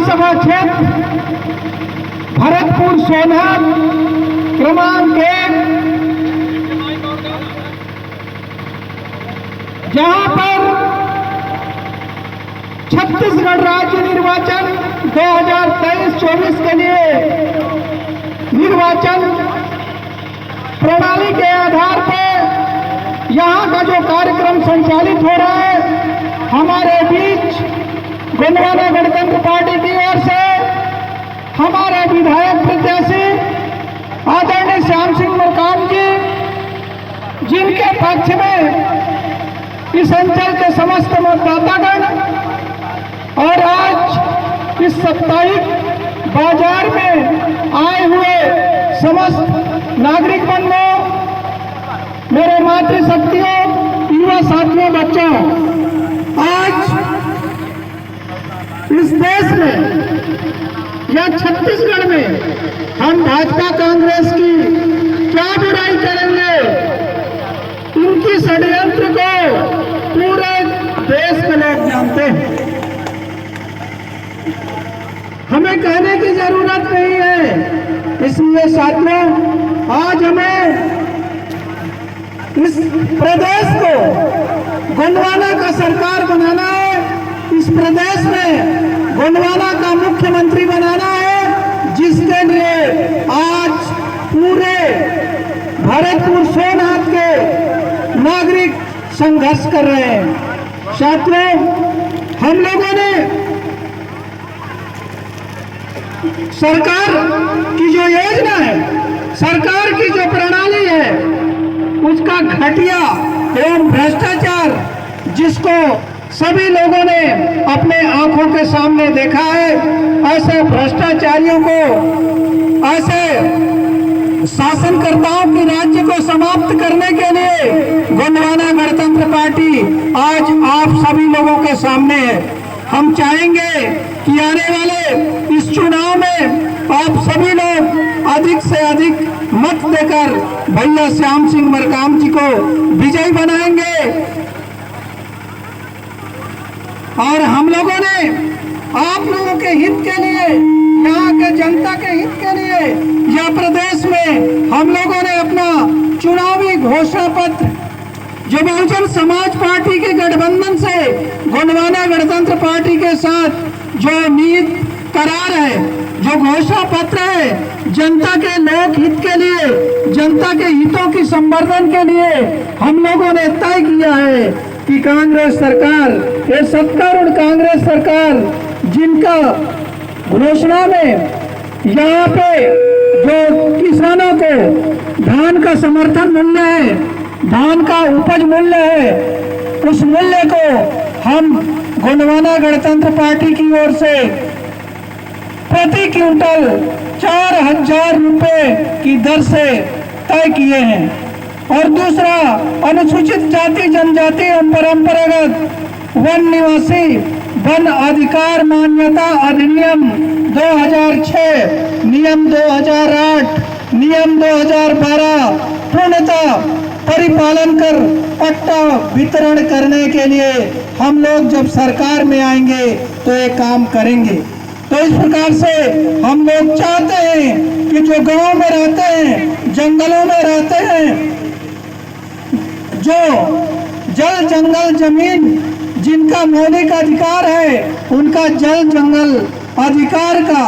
विधानसभा क्षेत्र भरतपुर सोनहत क्रमांक 1, जहां पर छत्तीसगढ़ राज्य निर्वाचन 2023-24 के लिए निर्वाचन प्रणाली के आधार पर यहाँ का जो कार्यक्रम संचालित हो रहा है, हमारे बीच गोंडवाना गणतंत्र पार्टी की ओर से हमारे विधायक प्रत्याशी आदरणीय श्याम सिंह मरकाम जी, जिनके पक्ष में इस अंचल के समस्त मतदातागण और आज इस साप्ताहिक बाजार में आए हुए समस्त नागरिक बंधुओं, मेरे मातृशक्तियों, युवा साथियों, बच्चों, आज इस देश में या छत्तीसगढ़ में हम भाजपा कांग्रेस की क्या बुराई करेंगे? इनकी षड्यंत्र को पूरे देश के लोग जानते हैं, हमें कहने की जरूरत नहीं है। इसलिए साथियों, आज हमें इस प्रदेश को गोंडवाना का सरकार बनाना है, इस प्रदेश में गोंडवाना का मुख्यमंत्री बनाना है, जिसके लिए आज पूरे भरतपुर सोनहत के नागरिक संघर्ष कर रहे हैं। साथियों, हम लोगों ने सरकार की जो योजना है, सरकार की जो प्रणाली है, उसका घटिया एवं भ्रष्टाचार जिसको सभी लोगों ने अपने आंखों के सामने देखा है, ऐसे भ्रष्टाचारियों को, ऐसे शासनकर्ताओं की राज्य को समाप्त करने के लिए गोंडवाना गणतंत्र पार्टी आज आप सभी लोगों के सामने है। हम चाहेंगे कि आने वाले इस चुनाव में आप सभी लोग अधिक से अधिक मत देकर भैया श्याम सिंह मरकाम जी को विजयी बनाएंगे। और हम लोगों ने आप लोगों के हित के लिए, यहाँ के जनता के हित के लिए, या प्रदेश में हम लोगों ने अपना चुनावी घोषणा पत्र जो बहुजन समाज पार्टी के गठबंधन से गोंडवाना गणतंत्र पार्टी के साथ जो नीत करार है, जो घोषणा पत्र है, जनता के लोक हित के लिए, जनता के हितों की संवर्धन के लिए हम लोगों ने तय किया है कि कांग्रेस सरकार, ये सत्तारूढ़ कांग्रेस सरकार, जिनका घोषणा में यहाँ पे जो किसानों को धान का समर्थन मूल्य है, धान का उपज मूल्य है, उस मूल्य को हम गोंडवाना गणतंत्र पार्टी की ओर से प्रति क्विंटल 4,000 रुपए की दर से तय किए हैं। और दूसरा, अनुसूचित जाति जनजाति एवं परंपरागत वन निवासी वन अधिकार मान्यता अधिनियम 2006, नियम 2008, नियम 2012 पूर्णतः परिपालन कर पट्टा वितरण करने के लिए हम लोग जब सरकार में आएंगे तो ये काम करेंगे। तो इस प्रकार से हम लोग चाहते हैं कि जो गांव में रहते हैं, जंगलों में रहते हैं, जो जल जंगल जमीन जिनका मौलिक अधिकार है, उनका जल जंगल अधिकार का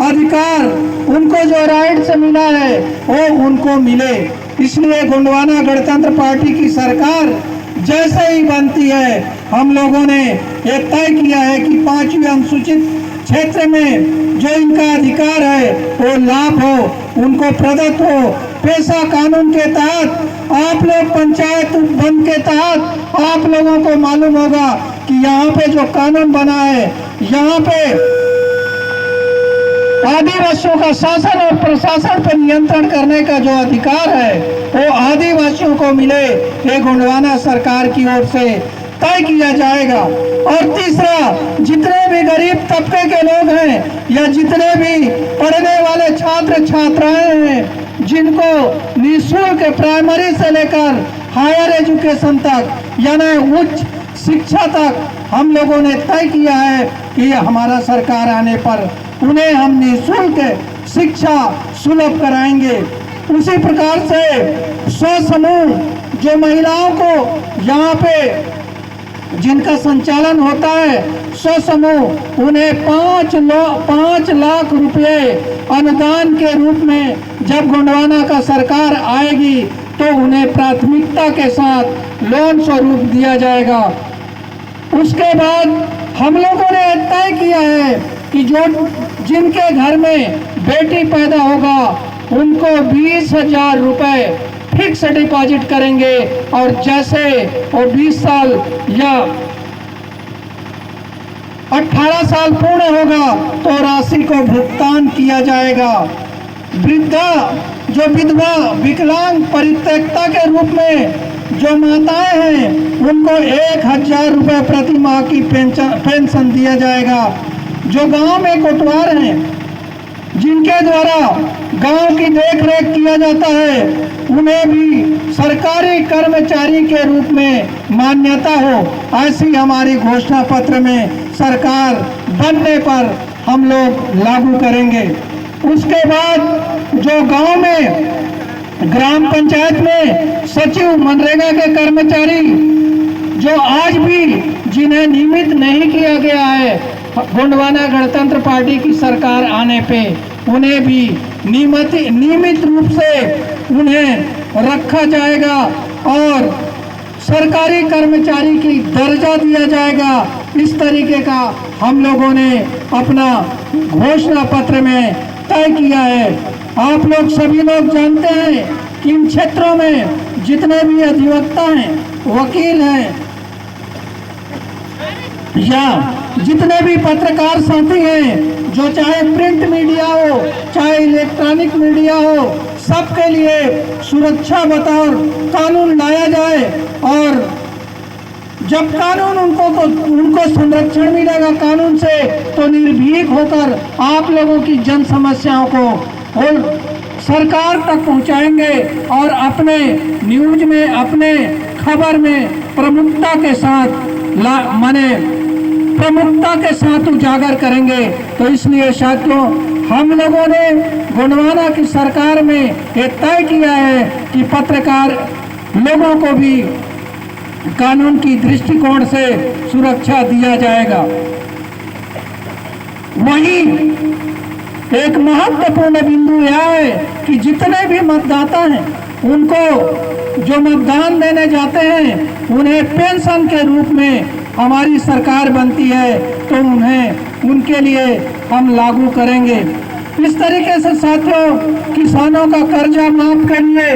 अधिकार उनको जो राइट से मिला है वो उनको मिले। इसलिए गोंडवाना गणतंत्र पार्टी की सरकार जैसे ही बनती है, हम लोगों ने ये तय किया है कि 5वीं अनुसूचित क्षेत्र में जो इनका अधिकार है वो लाभ हो, उनको प्रदत्त हो। पेशा कानून के तहत आप लोग पंचायत वन के तहत आप लोगों को मालूम होगा कि यहाँ पे जो कानून बना है, यहाँ पे आदिवासियों का शासन और प्रशासन पर नियंत्रण करने का जो अधिकार है वो आदिवासियों को मिले, ये गोंडवाना सरकार की ओर से तय किया जाएगा। और तीसरा, जितने भी गरीब तबके के लोग हैं या जितने भी पढ़ने वाले छात्र छात्राएं हैं, जिनको निःशुल्क प्राइमरी से लेकर हायर एजुकेशन तक यानी उच्च शिक्षा तक हम लोगों ने तय किया है कि हमारा सरकार आने पर उन्हें हम निःशुल्क शिक्षा सुलभ कराएंगे। उसी प्रकार से स्वसमूह जो महिलाओं को यहाँ पे जिनका संचालन होता है स्वसमूह, उन्हें 5 लाख रुपए अनुदान के रूप में जब गोंडवाना का सरकार आएगी तो उन्हें प्राथमिकता के साथ लोन स्वरूप दिया जाएगा। उसके बाद हम लोगों ने तय किया है कि जो जिनके घर में बेटी पैदा होगा उनको 20,000 रुपए फिक्स डिपॉजिट करेंगे और जैसे वो 20 साल या 18 साल पूर्ण होगा तो राशि को भुगतान किया जाएगा। वृद्धा जो विधवा विकलांग परित्यक्ता के रूप में जो माताएं हैं उनको 1,000 रुपए प्रति माह की पेंशन दिया जाएगा। जो गांव में कोटवार हैं जिनके द्वारा गांव की देखरेख किया जाता है उन्हें भी सरकारी कर्मचारी के रूप में मान्यता हो, ऐसी हमारी घोषणा पत्र में सरकार बनने पर हम लोग लागू करेंगे। उसके बाद जो गांव में ग्राम पंचायत में सचिव मनरेगा के कर्मचारी जो आज भी जिन्हें नियमित नहीं किया गया है गोंडवाना गणतंत्र पार्टी की सरकार आने पे उन्हें भी नियमित रूप से उन्हें रखा जाएगा और सरकारी कर्मचारी की दर्जा दिया जाएगा। इस तरीके का हम लोगों ने अपना घोषणा पत्र में तय किया है। आप लोग सभी लोग जानते हैं कि इन क्षेत्रों में जितने भी अधिवक्ता हैं, वकील हैं या जितने भी पत्रकार साथी हैं, जो चाहे प्रिंट मीडिया हो चाहे इलेक्ट्रॉनिक मीडिया हो, सबके लिए सुरक्षा बतौर कानून लाया जाए और जब कानून उनको संरक्षण मिलेगा कानून से तो निर्भीक होकर आप लोगों की जन समस्याओं को और सरकार तक पहुंचाएंगे और अपने न्यूज में अपने खबर में प्रमुखता के साथ उजागर करेंगे। तो इसलिए साथियों हम लोगों ने गोंडवाना की सरकार में ये तय किया है कि पत्रकार लोगों को भी कानून की दृष्टिकोण से सुरक्षा दिया जाएगा। वहीं एक महत्वपूर्ण बिंदु यह है कि जितने भी मतदाता हैं उनको जो मतदान देने जाते हैं उन्हें पेंशन के रूप में हमारी सरकार बनती है तो उन्हें उनके लिए हम लागू करेंगे। इस तरीके से साथियों किसानों का कर्जा माफ करिए।